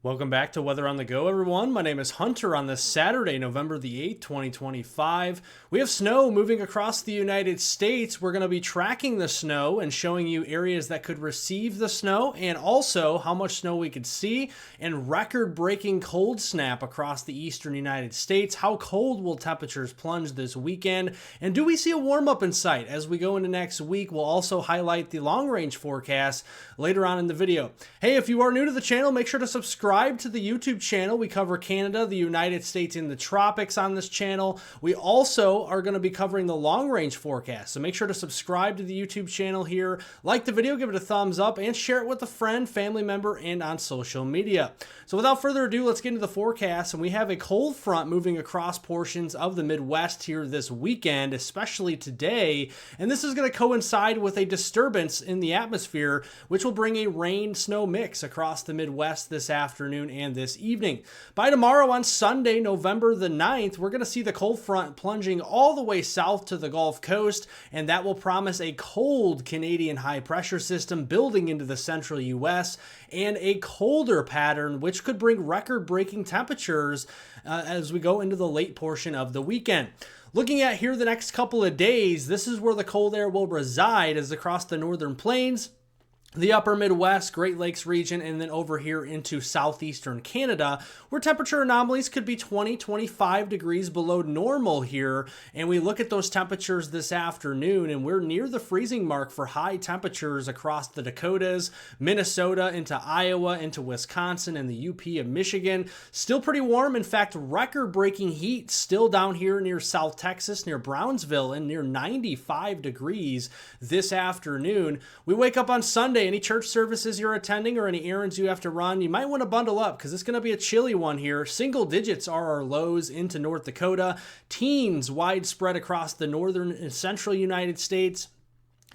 Welcome back to Weather on the Go, everyone. My name is Hunter. On this Saturday, November the 8th, 2025, we have snow moving across the United States. We're going to be tracking the snow and showing you areas that could receive the snow and also how much snow we could see, and record-breaking cold snap across the eastern United States. How cold will temperatures plunge this weekend? And do we see a warm-up in sight as we go into next week? We'll also highlight the long-range forecast later on in the video. Hey, if you are new to the channel, make sure to subscribe to the YouTube channel. We cover Canada, the United States, and the tropics on this channel. We also are going to be covering the long-range forecast, so make sure to subscribe to the YouTube channel here, like the video, give it a thumbs up, and share it with a friend, family member, and on social media. So without further ado, let's get into the forecast, and we have a cold front moving across portions of the Midwest here this weekend, especially today, and this is going to coincide with a disturbance in the atmosphere, which will bring a rain-snow mix across the Midwest this afternoon and this evening. By tomorrow on Sunday, November the 9th, we're going to see the cold front plunging all the way south to the Gulf Coast, and that will promise a cold Canadian high pressure system building into the central U.S. and a colder pattern, which could bring record-breaking temperatures as we go into the late portion of the weekend. Looking at here the next couple of days, this is where the cold air will reside, as across the northern plains, the upper Midwest, Great Lakes region, and then over here into southeastern Canada, where temperature anomalies could be 20-25 degrees below normal here. And we look at those temperatures this afternoon, and we're near the freezing mark for high temperatures across the Dakotas, Minnesota, into Iowa, into Wisconsin, and the UP of Michigan. Still pretty warm. In fact, record-breaking heat still down here near South Texas, near Brownsville, and near 95 degrees this afternoon. We wake up on Sunday. Any church services you're attending or any errands you have to run, you might want to bundle up because it's going to be a chilly one here. Single digits are our lows into North Dakota. Teens widespread across the northern and central United States.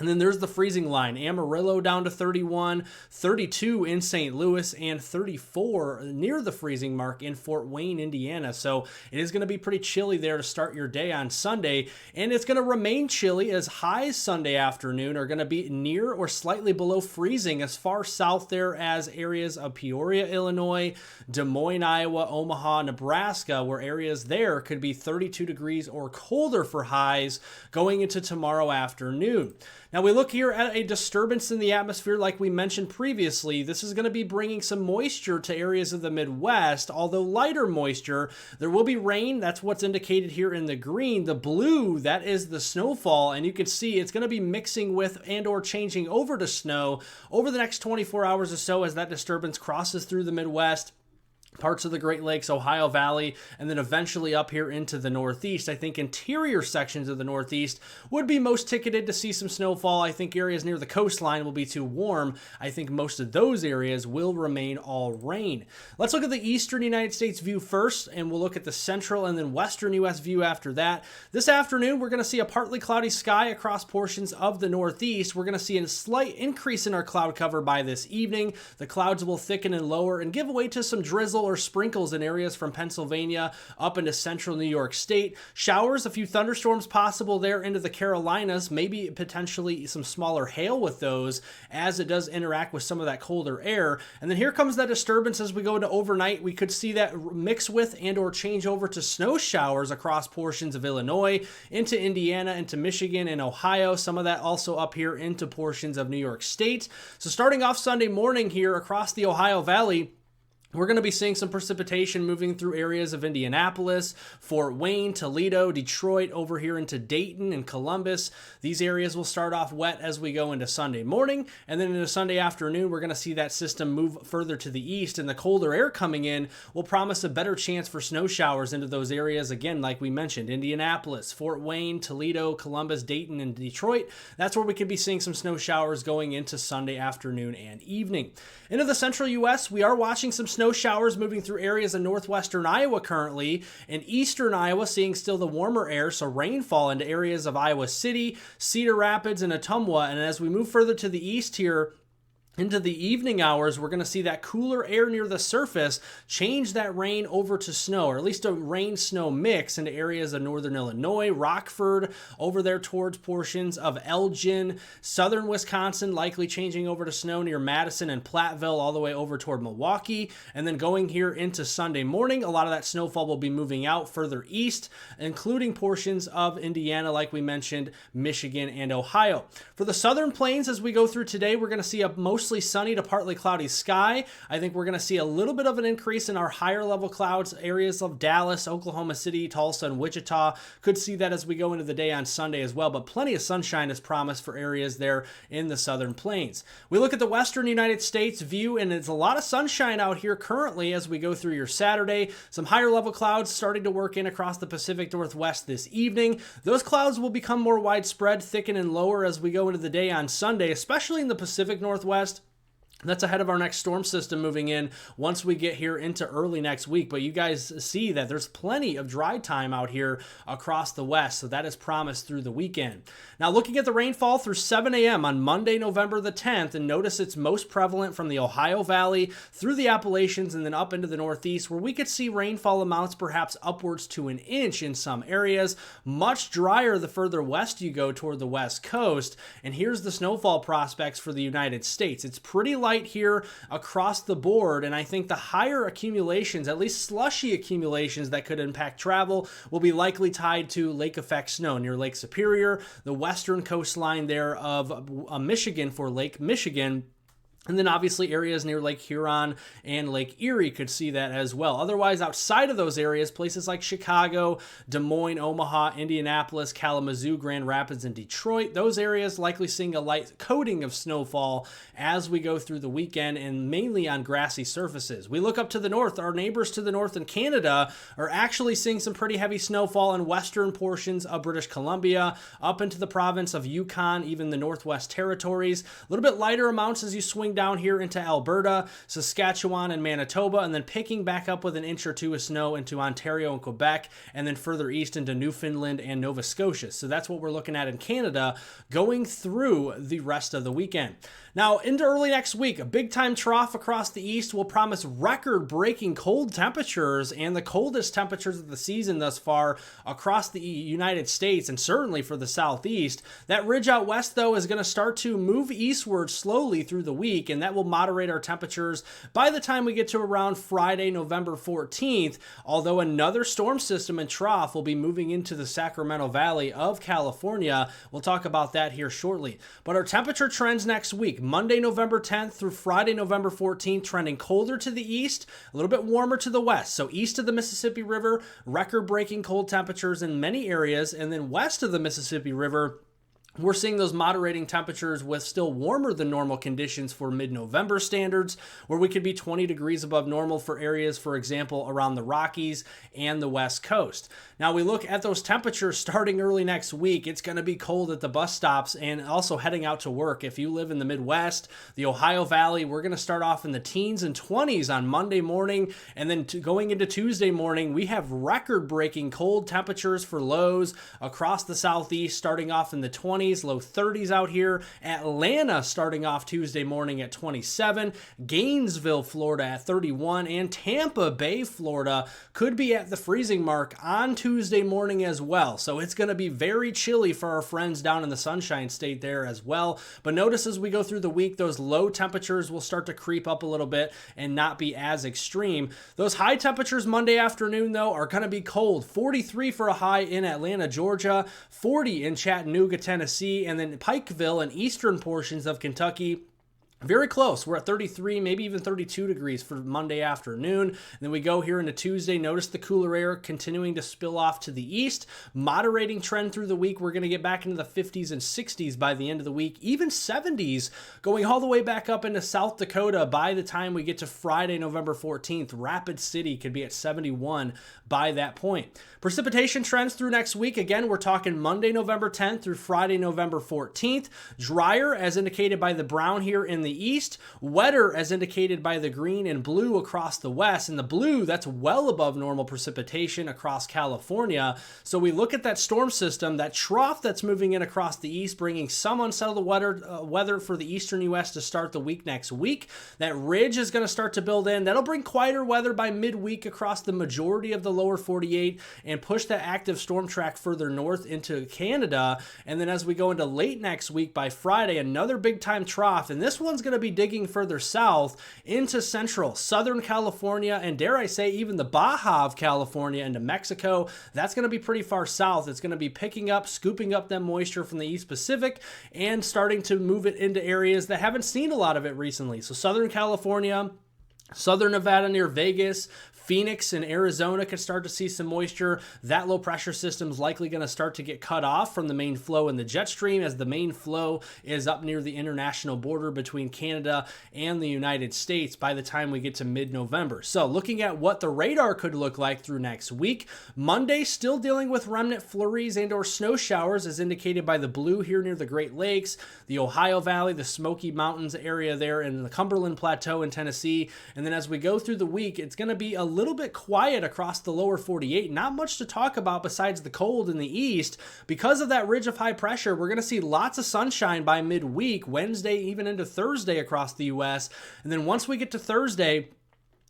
And then there's the freezing line. Amarillo down to 31, 32 in St. Louis, and 34 near the freezing mark in Fort Wayne, Indiana. So it is going to be pretty chilly there to start your day on Sunday. And it's going to remain chilly as highs Sunday afternoon are going to be near or slightly below freezing as far south there as areas of Peoria, Illinois, Des Moines, Iowa, Omaha, Nebraska, where areas there could be 32 degrees or colder for highs going into tomorrow afternoon. Now we look here at a disturbance in the atmosphere like we mentioned previously. This is going to be bringing some moisture to areas of the Midwest, although lighter moisture. There will be rain. That's what's indicated here in the green. The blue, that is the snowfall, and you can see it's going to be mixing with and or changing over to snow over the next 24 hours or so as that disturbance crosses through the Midwest, parts of the Great Lakes, Ohio Valley, and then eventually up here into the Northeast. I think interior sections of the Northeast would be most ticketed to see some snowfall. I think areas near the coastline will be too warm. I think most of those areas will remain all rain. Let's look at the eastern United States view first, and we'll look at the central and then western U.S. view after that. This afternoon, we're going to see a partly cloudy sky across portions of the Northeast. We're going to see a slight increase in our cloud cover by this evening. The clouds will thicken and lower and give way to some drizzle or sprinkles in areas from Pennsylvania up into central New York State. Showers, a few thunderstorms possible there into the Carolinas, maybe potentially some smaller hail with those as it does interact with some of that colder air. And then here comes that disturbance as we go into overnight. We could see that mix with and or change over to snow showers across portions of Illinois, into Indiana, into Michigan and Ohio. Some of that also up here into portions of New York State. So starting off Sunday morning here across the Ohio Valley, we're going to be seeing some precipitation moving through areas of Indianapolis, Fort Wayne, Toledo, Detroit, over here into Dayton and Columbus. These areas will start off wet as we go into Sunday morning, and then into Sunday afternoon, we're going to see that system move further to the east, and the colder air coming in will promise a better chance for snow showers into those areas. Again, like we mentioned, Indianapolis, Fort Wayne, Toledo, Columbus, Dayton, and Detroit. That's where we could be seeing some snow showers going into Sunday afternoon and evening. Into the central U.S., we are watching some snow showers moving through areas of northwestern Iowa currently, and eastern Iowa seeing still the warmer air, so rainfall into areas of Iowa City, Cedar Rapids, and Ottumwa. And as we move further to the east here, Into the evening hours, we're going to see that cooler air near the surface change that rain over to snow, or at least a rain-snow mix into areas of northern Illinois, Rockford, over there towards portions of Elgin, southern Wisconsin, likely changing over to snow near Madison and Platteville, all the way over toward Milwaukee. And then going here into Sunday morning, a lot of that snowfall will be moving out further east, including portions of Indiana, like we mentioned, Michigan, and Ohio. For the southern plains, as we go through today, we're going to see a mostly sunny to partly cloudy sky. I think we're going to see a little bit of an increase in our higher level clouds. Areas of Dallas, Oklahoma City, Tulsa, and Wichita could see that as we go into the day on Sunday as well, but plenty of sunshine is promised for areas there in the southern plains. We look at the western United States view, and it's a lot of sunshine out here currently as we go through your Saturday. Some higher level clouds starting to work in across the Pacific Northwest this evening. Those clouds will become more widespread, thicken, and lower as we go into the day on Sunday, especially in the Pacific Northwest. That's ahead of our next storm system moving in once we get here into early next week. But you guys see that there's plenty of dry time out here across the west, so that is promised through the weekend. Now, looking at the rainfall through 7 a.m. on Monday, November the 10th, and notice it's most prevalent from the Ohio Valley through the Appalachians and then up into the Northeast, where we could see rainfall amounts perhaps upwards to an inch in some areas. Much drier the further west you go toward the west coast. And here's the snowfall prospects for the United States. It's pretty light here across the board, and I think the higher accumulations, at least slushy accumulations that could impact travel, will be likely tied to lake effect snow near Lake Superior, the western coastline there of Michigan for Lake Michigan. And then obviously areas near Lake Huron and Lake Erie could see that as well. Otherwise, outside of those areas, places like Chicago, Des Moines, Omaha, Indianapolis, Kalamazoo, Grand Rapids, and Detroit, those areas likely seeing a light coating of snowfall as we go through the weekend, and mainly on grassy surfaces. We look up to the north. Our neighbors to the north in Canada are actually seeing some pretty heavy snowfall in western portions of British Columbia, up into the province of Yukon, even the Northwest Territories. A little bit lighter amounts as you swing down here into Alberta, Saskatchewan, and Manitoba, and then picking back up with an inch or two of snow into Ontario and Quebec, and then further east into Newfoundland and Nova Scotia. So that's what we're looking at in Canada going through the rest of the weekend. Now, into early next week, a big-time trough across the east will promise record-breaking cold temperatures and the coldest temperatures of the season thus far across the United States, and certainly for the southeast. That ridge out west, though, is going to start to move eastward slowly through the week, and that will moderate our temperatures by the time we get to around Friday, November 14th, although another storm system and trough will be moving into the Sacramento Valley of California. We'll talk about that here shortly. But our temperature trends next week, Monday, November 10th through Friday, November 14th, trending colder to the east, a little bit warmer to the west. So east of the Mississippi River, record-breaking cold temperatures in many areas, and then west of the Mississippi River, we're seeing those moderating temperatures with still warmer than normal conditions for mid-November standards, where we could be 20 degrees above normal for areas, for example, around the Rockies and the West Coast. Now, we look at those temperatures starting early next week. It's going to be cold at the bus stops and also heading out to work. If you live in the Midwest, the Ohio Valley, we're going to start off in the teens and 20s on Monday morning, and then going into Tuesday morning, we have record-breaking cold temperatures for lows across the southeast, starting off in the 20s. Low 30s out here. Atlanta starting off Tuesday morning at 27. Gainesville, Florida at 31. And Tampa Bay, Florida could be at the freezing mark on Tuesday morning as well. So it's going to be very chilly for our friends down in the Sunshine State there as well. But notice as we go through the week, those low temperatures will start to creep up a little bit and not be as extreme. Those high temperatures Monday afternoon, though, are going to be cold. 43 for a high in Atlanta, Georgia. 40 in Chattanooga, Tennessee. And then Pikeville and eastern portions of Kentucky. Very close. We're at 33, maybe even 32 degrees for Monday afternoon. And then we go here into Tuesday. Notice the cooler air continuing to spill off to the east. Moderating trend through the week. We're going to get back into the 50s and 60s by the end of the week. Even 70s going all the way back up into South Dakota by the time we get to Friday, November 14th. Rapid City could be at 71 by that point. Precipitation trends through next week. Again, we're talking Monday, November 10th through Friday, November 14th. Drier, as indicated by the brown here in the the east, wetter as indicated by the green and blue across the west. And the blue, that's well above normal precipitation across California. So we look at that storm system, that trough that's moving in across the east, bringing some unsettled weather for the eastern U.S. to start the week next week. That ridge is going to start to build in. That'll bring quieter weather by midweek across the majority of the lower 48 and push that active storm track further north into Canada. And then as we go into late next week, by Friday, another big time trough. And this one's going to be digging further south into central, southern California, and dare I say, even the Baja of California into Mexico. That's going to be pretty far south. It's going to be picking up, scooping up that moisture from the East Pacific and starting to move it into areas that haven't seen a lot of it recently. So Southern California, Southern Nevada near Vegas, Phoenix and Arizona could start to see some moisture. That low pressure system is likely going to start to get cut off from the main flow in the jet stream, as the main flow is up near the international border between Canada and the United States by the time we get to mid-November. So looking at what the radar could look like through next week, Monday still dealing with remnant flurries and or snow showers as indicated by the blue here near the Great Lakes, the Ohio Valley, the Smoky Mountains area there, and the Cumberland Plateau in Tennessee. And then as we go through the week, it's going to be a little bit quiet across the lower 48. Not much to talk about besides the cold in the east. Because of that ridge of high pressure, we're going to see lots of sunshine by midweek, Wednesday, even into Thursday across the U.S. And then once we get to Thursday,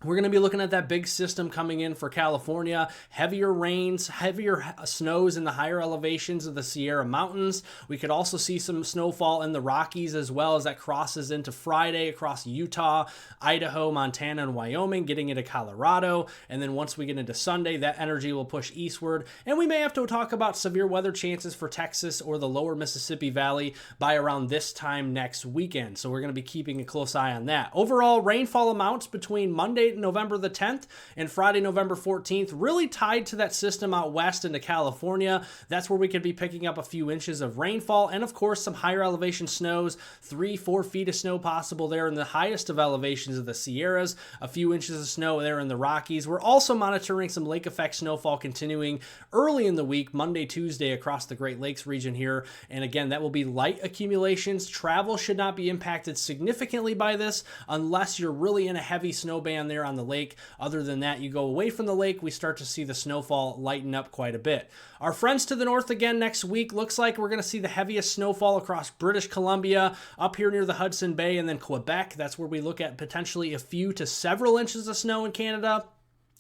we're going to be looking at that big system coming in for California, heavier rains, heavier snows in the higher elevations of the Sierra Mountains. We could also see some snowfall in the Rockies as well as that crosses into Friday across Utah, Idaho, Montana, and Wyoming, getting into Colorado. And then once we get into Sunday, that energy will push eastward. And we may have to talk about severe weather chances for Texas or the lower Mississippi Valley by around this time next weekend. So we're going to be keeping a close eye on that. Overall, rainfall amounts between Monday, November the 10th and Friday, November 14th, really tied to that system out west into California. That's where we could be picking up a few inches of rainfall and, of course, some higher elevation snows, 3-4 feet of snow possible there in the highest of elevations of the Sierras, a few inches of snow there in the Rockies. We're also monitoring some lake effect snowfall continuing early in the week, Monday, Tuesday, across the Great Lakes region here. And again, that will be light accumulations. Travel should not be impacted significantly by this unless you're really in a heavy snow band there on the lake. Other than that, you go away from the lake, we start to see the snowfall lighten up quite a bit. Our friends to the north again next week, looks like we're going to see the heaviest snowfall across British Columbia, up here near the Hudson Bay, and then Quebec. That's where we look at potentially a few to several inches of snow in Canada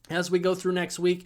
as we go through next week.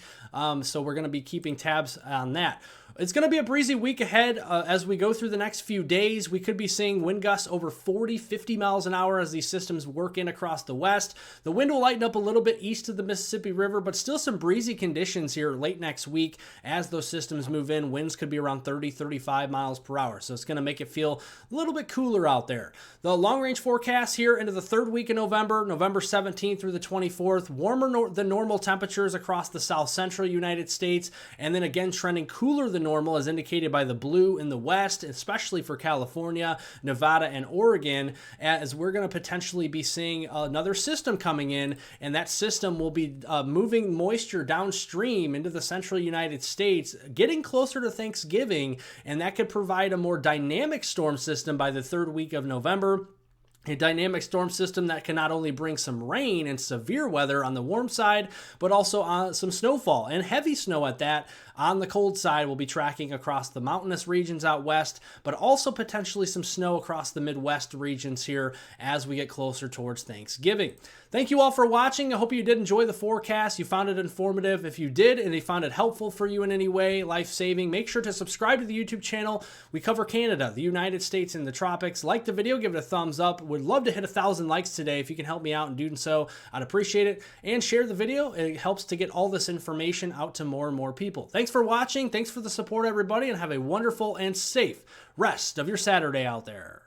So we're going to be keeping tabs on that. It's going to be a breezy week ahead as we go through the next few days. We could be seeing wind gusts over 40, 50 miles an hour as these systems work in across the west. The wind will lighten up a little bit east of the Mississippi River, but still some breezy conditions here late next week as those systems move in. Winds could be around 30, 35 miles per hour. So it's going to make it feel a little bit cooler out there. The long-range forecast here into the third week of November, November 17th through the 24th, warmer than normal temperatures across the south central United States, and then again trending cooler than normal as indicated by the blue in the west, especially for California, Nevada, and Oregon, as we're going to potentially be seeing another system coming in, and that system will be moving moisture downstream into the central United States, getting closer to Thanksgiving, and that could provide a more dynamic storm system by the third week of November. A dynamic storm system that can not only bring some rain and severe weather on the warm side, but also some snowfall and heavy snow at that. On the cold side, we'll be tracking across the mountainous regions out west, but also potentially some snow across the Midwest regions here as we get closer towards Thanksgiving. Thank you all for watching. I hope you did enjoy the forecast. You found it informative. If you did and you found it helpful for you in any way, life-saving, make sure to subscribe to the YouTube channel. We cover Canada, the United States, and the tropics. Like the video, give it a thumbs up. Would love to hit 1,000 likes today. If you can help me out in doing so, I'd appreciate it. And share the video. It helps to get all this information out to more and more people. Thanks for watching. Thanks for the support, everybody, and have a wonderful and safe rest of your Saturday out there.